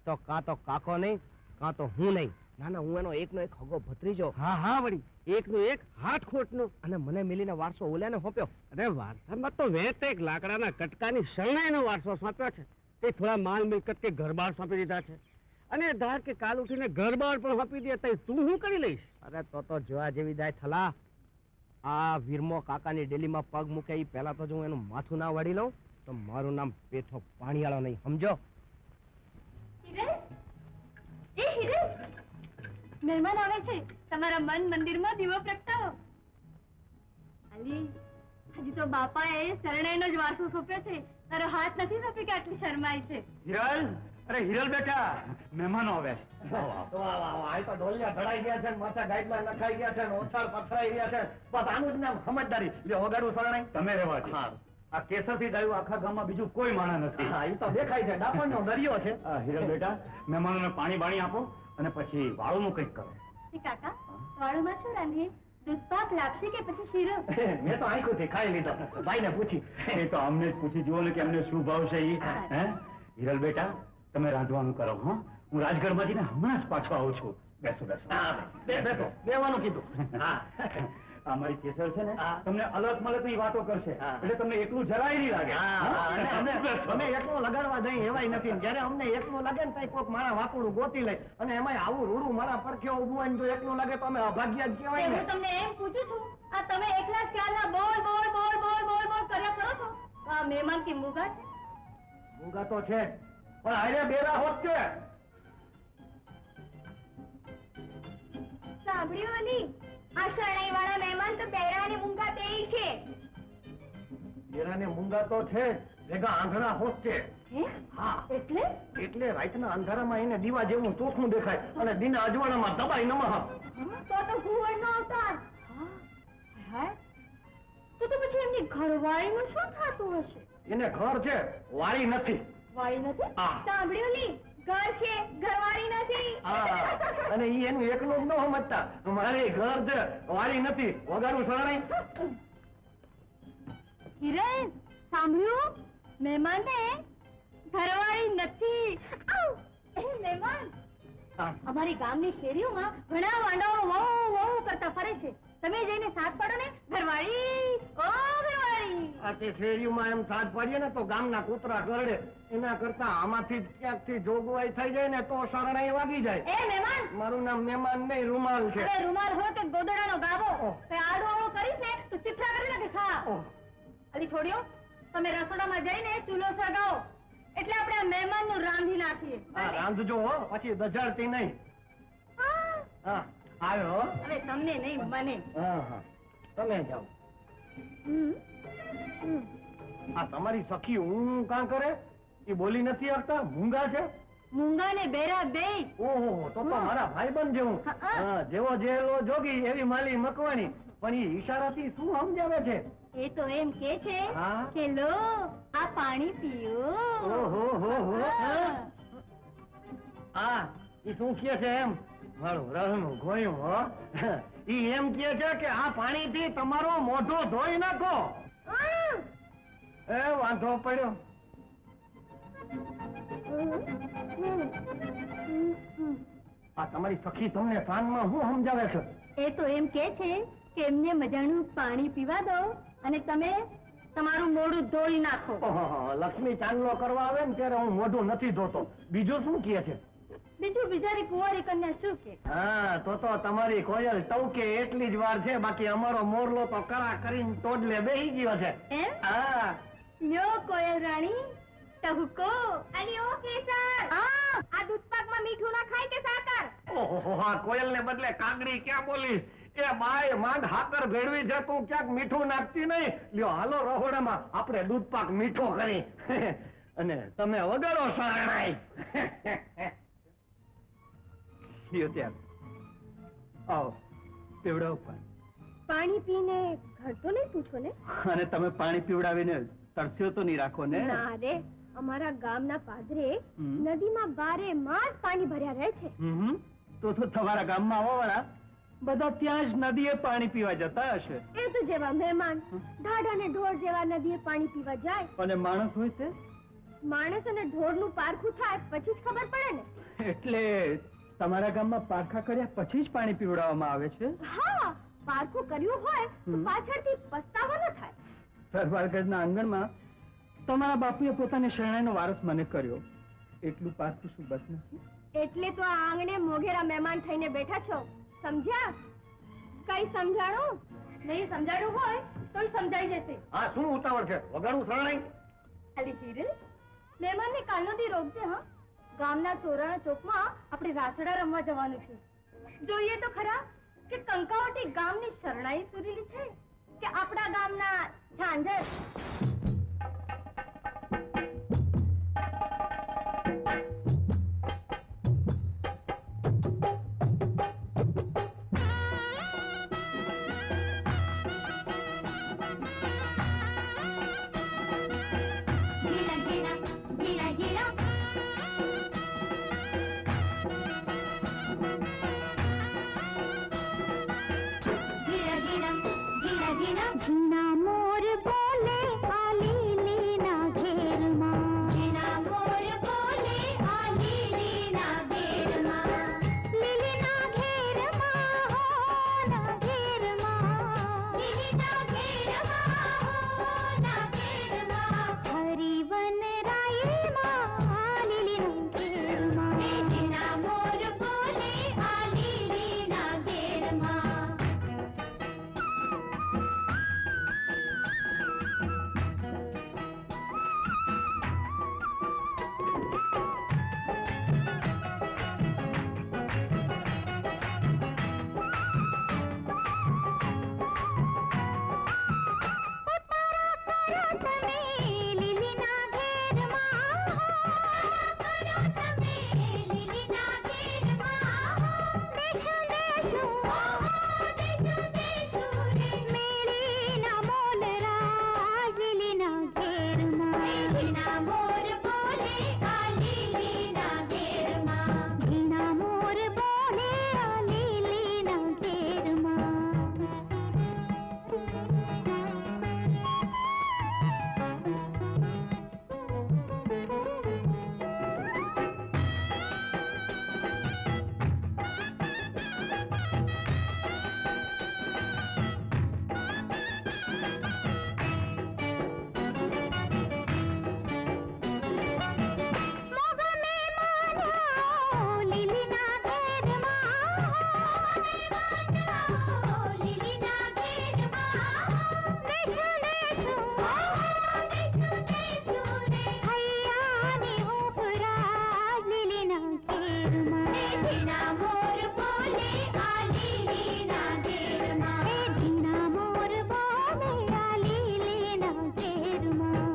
તો કાં તો કાકો નહીં કાં તો હું નહીં. ના ના, હું એનો એકનો એક હગો ભત્રીજો. હા હા વળી, એકનો એક હાથ ખોટનો. અને મને મિલીને વારસો ઓલ્યાને સોંપ્યો. અરે વારસામાં તો વેત એક લાકડાના કટકાની શરણાઈનો વારસો સોંપ્યો છે. તે થોડા માલ મિલકત કે ઘર બાર સોંપી દીધા છે. અને ધાર કે કાલ ઉઠીને ઘર બાર પણ સોંપી દે તો તું શું કરી લઈશ? અરે તો જોવા જેવી દાય થલા. આ વીરમો કાકાની ડેલીમાં પગ મૂકે એ પહેલા તો જો હું એનું માથું ના વાળી લઉં તો મારું નામ પેઠો પાણીવાળો નહીં, સમજો? મહેમાન આવે છે, તમારા મન મંદિરમાં દીવો પ્રગટાવો. અલી, હજી તો બાપાએ શરણાઈનો જ વારસો સોંપ્યો છે, તારો હાથ નથી સોંપ્યો કે આટલી શરમાઈ છે. હિરલ, અરે હિરલ બેટા, મહેમાનો આવે છે. તો ઢોલિયા ધડાઈ ગયા છે, માથા ગાઈડલા નખાઈ ગયા છે, ઓછાળ પથરાઈ ગયા છે. બસ આનું જ નામ સમજદારી. વગાડું શરણાઈ તમે રહેવા દો. આ કેસરથી ડાયું આખા ગામમાં બીજું કોઈ માણસ નથી. હા, એ તો દેખાય છે, ડાપણનો દરિયો છે. હિરલ બેટા, મહેમાનોને પાણી બાણી આપો અને પછી વાળુનું કંઈક કરો. કાકા, વાળુમાં શું રાંધીએ? દૂધપાક, લાપસી કે પછી શીરો? મેં તો આંખોથી ખાઈ લીધો. ભાઈને પૂછી. એ તો અમને જ પૂછી જુઓ ને કે અમને શું ભાવ છે ઈ. હે હિરલ બેટા, તમે રાંધવાનું કરો. હા, હું રાજગઢમાંથી ને હમણાં જ પાછો આવું છું. બેસો બેસો. બેસો, બેવાનું કીધું. હા, આ મારી કેસર છે ને, તમને અલગ મલક ની વાતો કરશે એટલે તમને એકલું જરાય નહીં લાગે. અમે એકલું લગાડવા જઈએ એવાય નથી. જયારે અમને એકલું લાગે ને ત્યાં કોઈક મારા વાકુડું ગોતી લે અને એમાં આવું રૂડું મારા પડખે ઉભું હોય ને જો એકલું લાગે તો અમે અભાગ્ય જ કહેવાય ને. હું તમને એમ પૂછું છું, આ તમે એકલા ચાલના બોલ બોલ બોલ બોલ બોલ બોલ કર્યા કરો છો? આ મહેમાન કે મૂગા છે? મૂગા તો છે પણ હારે બેરા હોત છે. સાંભળ્યું અલી? આ શરણાઈ વાળા મહેમાન તો બેરા અને મૂંગા બેય છે. બેરા ને મૂંગા તો છે, ભેગા આંધળા હોત છે. હા, એટલે રાતના અંધારામાં એને દીવા જેવું ચોખ્ખું દેખાય અને દિના અજવાળામાં દબાઈ નમઃ. તો ભૂવડ નો અવતાર. હા, તો પછી એમની ઘરવાળીનું શું થતું હશે? એને ઘર છે, વાળી નથી. વાળી નથી? સાંભળ્યું લી? ઘર છે, ઘરવાળી નથી. અને ઈ એનું એકલું જ ન સમજતા. મારે ઘર છે, વાળી નથી. વગાડું શરણાઈ? હિરેન, સાંભળ્યું? મહેમાન ને ઘરવાળી નથી. મહેમાન, અમારી ગામની શેરીઓમાં ઘણા વાંડાઓ વહુ વહુ કરતા ફરે છે. તમે જઈને સાથ પાડો ને, ઘરવાળી, ઓ ઘરવાળી. આ તે શેરીઓમાં એમ સાથ પાડીએ ને તો ગામના કૂતરા કરડે. એના કરતા આમાંથી ક્યાંકથી જોગવાઈ થઈ જાય ને તો શરણાઈ વાગી જાય. એ મહેમાન, મારું નામ મહેમાન નહીં, રૂમાલ છે. અરે રૂમાલ હોય કે ગોદડાનો ગાભો, તે આડો આડો કરીશ ને તો ચિત્રા કરી નાખે. ખા અલી છોડ્યો, તમે રસોડામાં જઈને ચૂલો સળગાવો એટલે આપણે આ મહેમાનનું રાંધી નાખીએ. રાંધજો હો, પછી દજાડતી નહીં. હા, આવ્યો. હવે તમને નહીં, મને. હા હા, તમે જાઓ. આ તમારી સખી હું કાં કરે? એ બોલી નથી આવતા? મૂંગા છે? મૂંગા ને બેરા બેય. ઓહો, તો મારા ભાઈબંધ જેવું. જેવો જેલો જોગી એવી માલી મકવાની. પણ એ ઈશારાથી શું સમજાવે છે? એ તો એમ કે છે કે લો આ પાણી પીઓ. ઓહો હો હો. આ ઈ શું કહે છે એમ? મારું રહનું ગોયું હો. ઈ એમ કહે છે કે આ પાણીથી તમારો મોઢો ધોઈ નાખો. એ વાંધો પડ્યો. આ તમારી સખી તમને કાનમાં શું સમજાવે છે? એ તો એમ કે છે કે એમને મજાનું પાણી પીવા દો અને તમે તમારું મોઢું ધોઈ નાખો. લક્ષ્મી ચાંદલો કરવા આવે ને ત્યારે હું મોઢું નથી ધોતો. બીજું શું કહે છે? બીજું બિચારી કુંવારી કન્યા શું કે? હા, તો તમારી કોયલ ટવકે એટલી જ વાર છે. બાકી અમારો મોરલો તો કરા કરીને ટોડલે બેહી ગયો છે. હા, લ્યો કોયલ રાણી ટહુકો. અલી ઓ કેસર, આ દૂધપાકમાં મીઠું ના ખાય કે સાકર? ઓહો, હા, કોયલ ને બદલે કાગડી ક્યાં બોલી? એ બાય માંડ હાકર ભેળવી છે, તું ક્યાંક મીઠું નાખતી નહીં. લ્યો હાલો રહોડામાં, આપણે દૂધપાક મીઠો કરી અને તમે વગાડો શરણાઈ. આવો પીવડાવો પાણી પીને ઘર તો નહીં પૂછો ને? અને તમે પાણી પીવડાવીને તરસ્યો તો નહીં રાખો ને? ના રે, અમારા ગામના પાદરે નદીમાં બારે માસ પાણી ભર્યા રહે છે. તો તમારા ગામમાં આવવા વાળા બધા ત્યાં જ નદીએ પાણી પીવા જતા હશે. એ તો જેવા મહેમાન ઢાઢ અને ઢોર જેવા નદીએ પાણી પીવા જાય. અને માણસ હોય છે? માણસ અને ઢોર નું પારખું થાય પછી જ ખબર પડે ને. એટલે તમારા ગામમાં પારખા કર્યા પછી જ પાણી પીવડાવવામાં આવે છે? હા, પારખું કર્યું હોય તો પાછળથી પસ્તાવો ન થાય. સરવારગઢના આંગણમાં તમારા બાપુએ પોતાની શરણાઈનો વારસ મને કર્યો, એટલું પારખું શું બસ નથી? એટલે તો આ આંગણે મોઘેરા મહેમાન થઈને બેઠા છો, સમજ્યા? કઈ સમજાણું? નહીં સમજાણું હોય તોય સમજાઈ જશે. હા, શું ઉતાવળ છે? વગાડું શરણાઈ? અલી ચીરલ, મહેમાનને કાલનો દી રોકજે. હા, ગામના ચોરાણા ચોકમાં આપણે રાસડા રમવા જવાનું છે. જોઈએ તો ખરા કે કંકાવટી ગામની શરણાઈ સુરેલી છે કે આપણા ગામના ઝાંઝર. झीना मोर बोले आली लीना घेर मां, झीना મોર બોલે આલી લીના ઘેરમાં, લીલીના ઘેર માં હો ના ઘેર માં, લીલીના ઘેરમાં હો ના ઘેરમાં, હરી વન રાઈ માં લીલીના ઘેર માં, झीना મોર બોલે આલી લીના ઘેરમાં. તમે લીલીના ઘેર માં કરો તમે લીલીના ઘેરમાં, દેશો દેશો દેશો દેશો રે, મેળીના મોલરા લીલીના ઘેર માં, झीना મોર બોલે આલી લીના ઘેરમાં, ઘીના મોર બોલે આ લીલીના ઘેર માં. મોગા મહેમાન આવો લીલીના ઘેર માં, લીલીના ઘેરમાં, દેશો દેશો દેશો દેશો રે, હૈયાની ઉપરા લીલીના ઘેર માં, झीना મોર બોલે આલી લીના ઘેરમાં, એ ઝીણા મોર બોલે આ લીલીના ઘેર માં.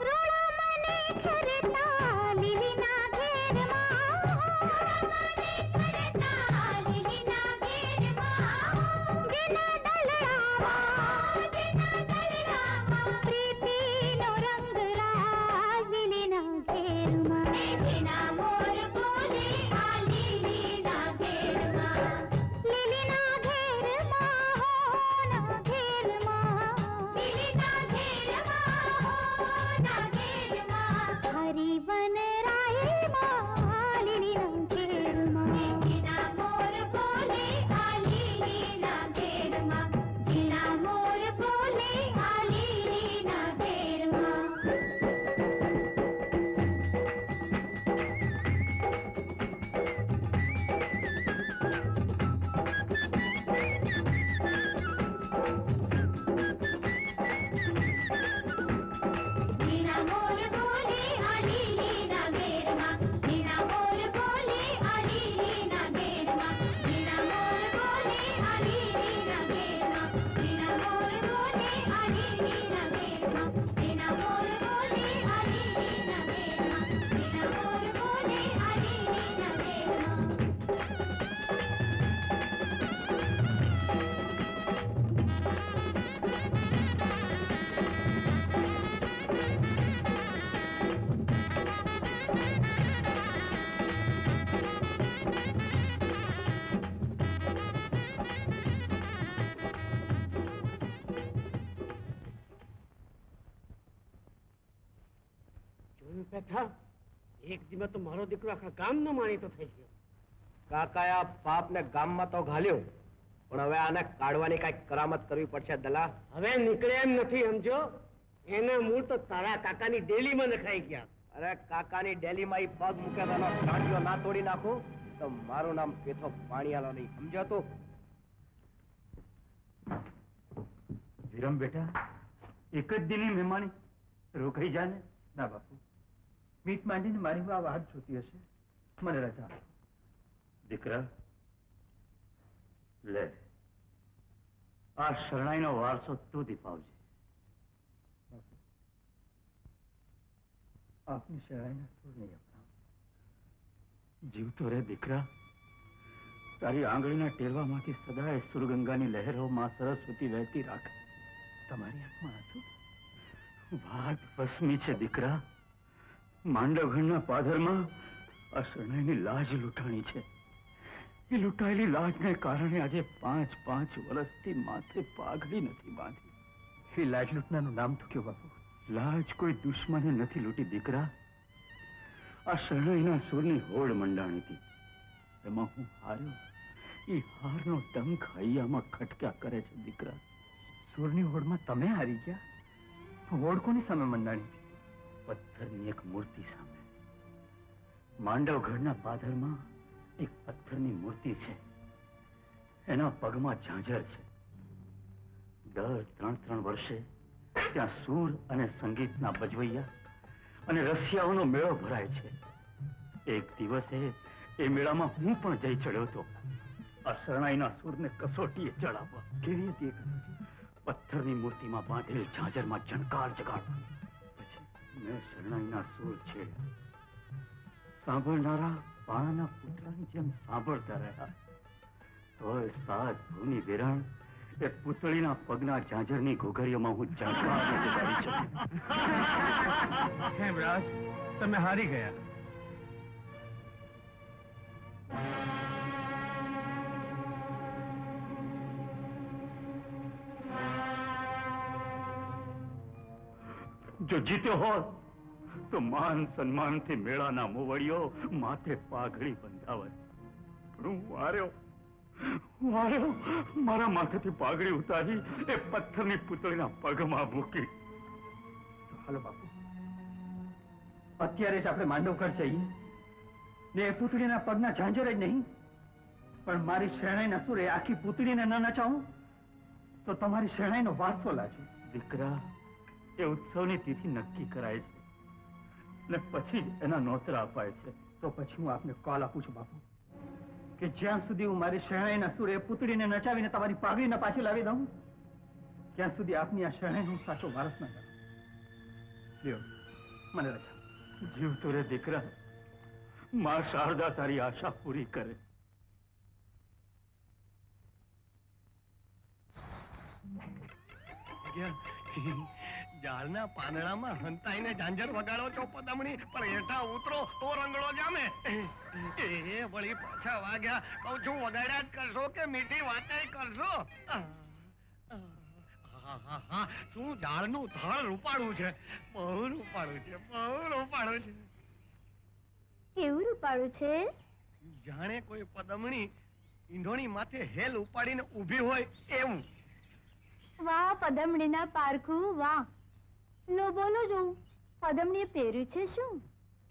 રોડા મને ખેરતા લીલીના ઘેર માં, કરતા લીલીના ઘેરમાં, જેના ડલડામાં જેના દલડામાં, પ્રીતિનો રંગ રાજ લીલીના ઘેર માં, झीना મોર બોલે આલી લીના ઘેરમાં, લીલીના ઘેર માં હો ના ઘેર માં, લીલીના ઘેરમાં હો ના ઘેરમાં, હરી વન રાઈ માં લીલીના ઘેર માં, झीना મોર બોલે આલી લીના ઘેરમાં, झीना મોર બોલે આલી લીના ઘેરમાં. झीना मोर बोले आली लीना બેઠા એક દિવસ તો મારો દીકરો આખા ગામનો માણીતો થઈ ગયો. કાકાએ આ પાપને ગામમાં તો ઘાલ્યું, પણ હવે આને કાઢવાની કઈક કરામત કરવી પડશે દલા. હવે નીકળે એમ નથી, સમજો. એના મૂળ તો તારા કાકાની ડેલીમાં નખાઈ ગયા. અરે કાકાની ડેલીમાં ઈ પગ મૂકે તો એનો ટાંટિયો ના તોડી નાખું તો મારું નામ પેથો પાણીયાલો નહીં, સમજો તું? વિરમ બેટા, એક જ દિને મહેમાની રોકાઈ જાને. ના બાપુ, મીટ માંડીને મારી આ વાત જોતી હશે, મને રજા આપો. દીકરા લે, આ શરણાઈનો વારસો તું દીપાવજે. આપની શરણાઈના સુર નહીં અપનાવ. જીવતો રે દીકરા, તારી આંગળીના ટેરવામાંથી સદાય સુરગંગાની લહેરો માં સરસ્વતી વહેતી રાખે. તમારી આંખમાં આંસુ? વાત ભસ્મી છે દીકરા. માંડવગઢના પાદરમાં આ શરણાઈની લાજ લૂંટાણી છે. એ લૂંટાયેલી લાજને કારણે આજે 5 વર્ષથી માથે પાઘડી નથી બાંધી. એ લાજ લૂંટનાનું નામ તો કયો બાપુ? લાજ કોઈ દુશ્મને નથી લૂંટી દીકરા. આ શરણાઈના સુરની હોડ મંડાણી હતી, એમાં હું હાર્યો. એ હારનો ડંખ હૈયામાં ખટક્યા કરે છે દીકરા. સુરની હોડમાં તમે હારી ગયા? હોડ કોની સામે મંડાણી? પથ્થરની એક મૂર્તિ સામે. માંડવગઢના પાદરમાં એક પથ્થરની મૂર્તિ છે, એના પગમાં ઝાંઝર છે. દર 3 વર્ષે ત્યાં સૂર અને સંગીતના બજવૈયા અને રસિયાઓનો મેળો ભરાય છે. એક દિવસે એ મેળામાં હું પણ જઈ ચડ્યો હતો, આ શરણાઈના સૂરને કસોટીએ ચડાવવા. કેવી હતી એ કસોટી? પથ્થરની મૂર્તિમાં બાંધેલ ઝાંઝરમાં ઝણકાર જગાડવાની. પછી મેં શરણાઈના સૂર છે સાંભળનારા પાણાના પૂતળાની જેમ સાંભળતા રહ્યા. તોય સાત ભૂની વેરણ એ પૂતળીના પગના ઝાંઝરની ઘોઘરીઓમાં હું ઝણકાર જગાડી શકું. હેમરાજ, તમે હારી ગયા. જો જીત્યો હોત તો માન સન્માનથી મેળાના મોવડીઓ માથે પાઘડી બંધાવત. પણ હું હાર્યો. મારા માથેથી પાઘડી ઉતારી એ પથ્થરની પુતળીના પગમાં મૂકી. હાલો બાપુ, અત્યારે જ આપણે માંડવગઢ જઈએ ને એ પૂતળીના પગના ઝાંઝર જ નહીં, પણ મારી શરણાઈના સુરે આખી પૂતળીને ન નચાવું તો તમારી શરણાઈનો વારસો લાજે. દીકરા, એ ઉત્સવની તિથિ નક્કી કરાય છે ને પછી જ એના નોતરા અપાય છે. તો પછી હું આપને કોલ આપું છું બાપુ, કે જ્યાં સુધી હું મારી શરણાઈના સુરે પૂતળીને નચાવીને તમારી પાઘડીને પાછી લાવી દઉં, ત્યાં સુધી આપની આ શરણાઈનો સાચો વારસ ન કરું. લ્યો, મને રજા. જીવતો રે દીકરા, માં શારદા તારી આશા પૂરી કરે. ઝાડના પાંદડામાં હંતાઈને ઝાંઝર વગાડો છો પદમણી, પણ હેઠા ઉતરો તો રંગડો જામે. એ વળી પાછા વાગ્યા. કહું છું વગાડ્યા જ કરશો કે મીઠી વાતે કરશો? શું ઝાડનું થળ રૂપાળું છે, બહુ રૂપાળું છે, બહુ રૂપાળું છે. કેવું રૂપાળું છે? જાણે કોઈ પદમણી ઈંધોણી માથે હેલ ઉપાડીને ઊભી હોય એવું. વાહ પદમણીના પારખું, વાહ. લો બોલો જોઉં, પદમણીએ પહેર્યું છે શું?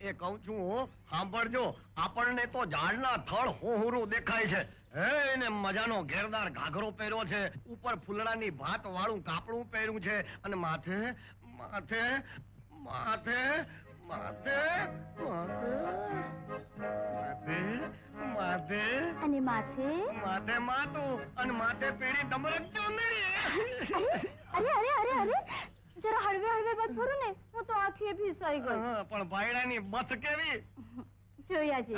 એ કહું છું હો, સાંભળજો. આપણને તો ઝાડના થળ હોહરું દેખાય છે. હે ને મજાનો ઘેરદાર ઘાઘરો પહેર્યો છે, ઉપર ફૂલડાની ભાત વાળું કાપડું પહેર્યું છે, અને માથે માથે માથે માથે માથે અને માથે માથે માથું, અને માથે પીળી ડમરક ચોંદડી. અરે અરે અરે અરે, જરા હળવે હળવે બત ભરું ને, હું તો આખી ભીસાઈ ગઈ. પણ ભાઈડાની બથ કેવી જોયા છે.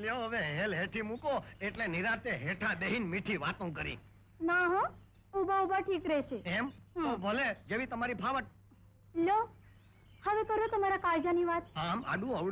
લ્યો હવે હેલ હેઠી મૂકો એટલે નિરાતે હેઠા દેહીન મીઠી વાતો કરી. ના હો, ઉભા ઉભા ઠીક રહેશે. એમ તો ભલે, જેવી તમારી ફાવટ. લો, હવે કરો તમારા કાળજાની વાત. આમ આડું અવડું